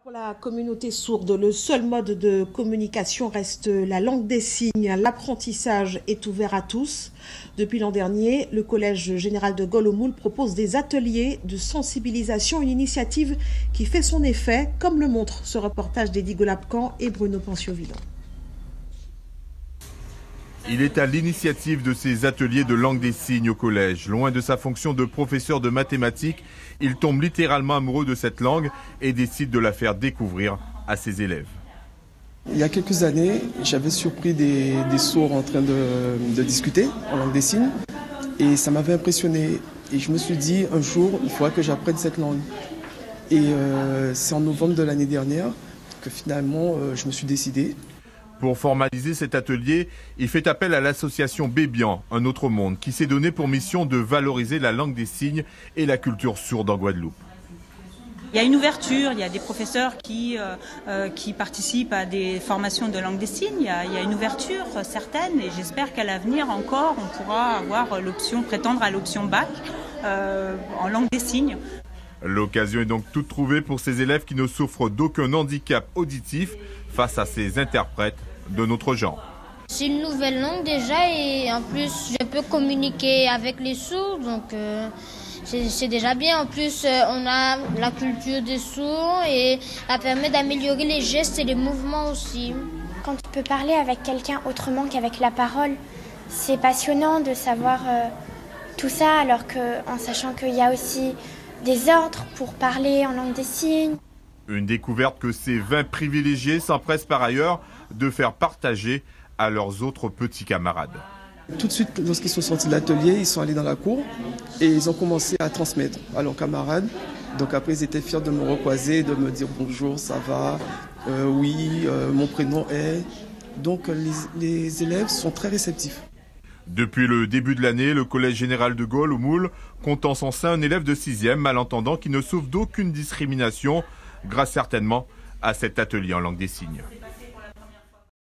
Pour la communauté sourde, le seul mode de communication reste la langue des signes. L'apprentissage est ouvert à tous. Depuis l'an dernier, le Collège général de Gaulle au Moule propose des ateliers de sensibilisation, une initiative qui fait son effet, comme le montre ce reportage d'Eddie Golapcan et Bruno Panciovillon. Il est à l'initiative de ces ateliers de langue des signes au collège. Loin de sa fonction de professeur de mathématiques, il tombe littéralement amoureux de cette langue et décide de la faire découvrir à ses élèves. Il y a quelques années, j'avais surpris des sourds en train de discuter en langue des signes et ça m'avait impressionné. Et je me suis dit, un jour, il faudra que j'apprenne cette langue. Et c'est en novembre de l'année dernière que finalement, je me suis décidé. Pour formaliser cet atelier, il fait appel à l'association Bébian, un autre monde, qui s'est donné pour mission de valoriser la langue des signes et la culture sourde en Guadeloupe. Il y a une ouverture, il y a des professeurs qui participent à des formations de langue des signes, il y a une ouverture certaine et j'espère qu'à l'avenir encore on pourra avoir l'option, prétendre à l'option bac en langue des signes. L'occasion est donc toute trouvée pour ces élèves qui ne souffrent d'aucun handicap auditif face à ces interprètes de notre genre. C'est une nouvelle langue déjà et en plus je peux communiquer avec les sourds, donc c'est déjà bien. En plus on a la culture des sourds et ça permet d'améliorer les gestes et les mouvements aussi. Quand tu peux parler avec quelqu'un autrement qu'avec la parole, c'est passionnant de savoir tout ça, alors en sachant qu'il y a aussi des ordres pour parler en langue des signes. Une découverte que ces 20 privilégiés s'empressent par ailleurs de faire partager à leurs autres petits camarades. Tout de suite, lorsqu'ils sont sortis de l'atelier, ils sont allés dans la cour et ils ont commencé à transmettre à leurs camarades. Donc après, ils étaient fiers de me recroiser, de me dire bonjour, ça va, oui, mon prénom est... Donc les élèves sont très réceptifs. Depuis le début de l'année, le Collège général de Gaulle au Moule compte en son sein un élève de 6e malentendant qui ne souffre d'aucune discrimination, grâce certainement à cet atelier en langue des signes.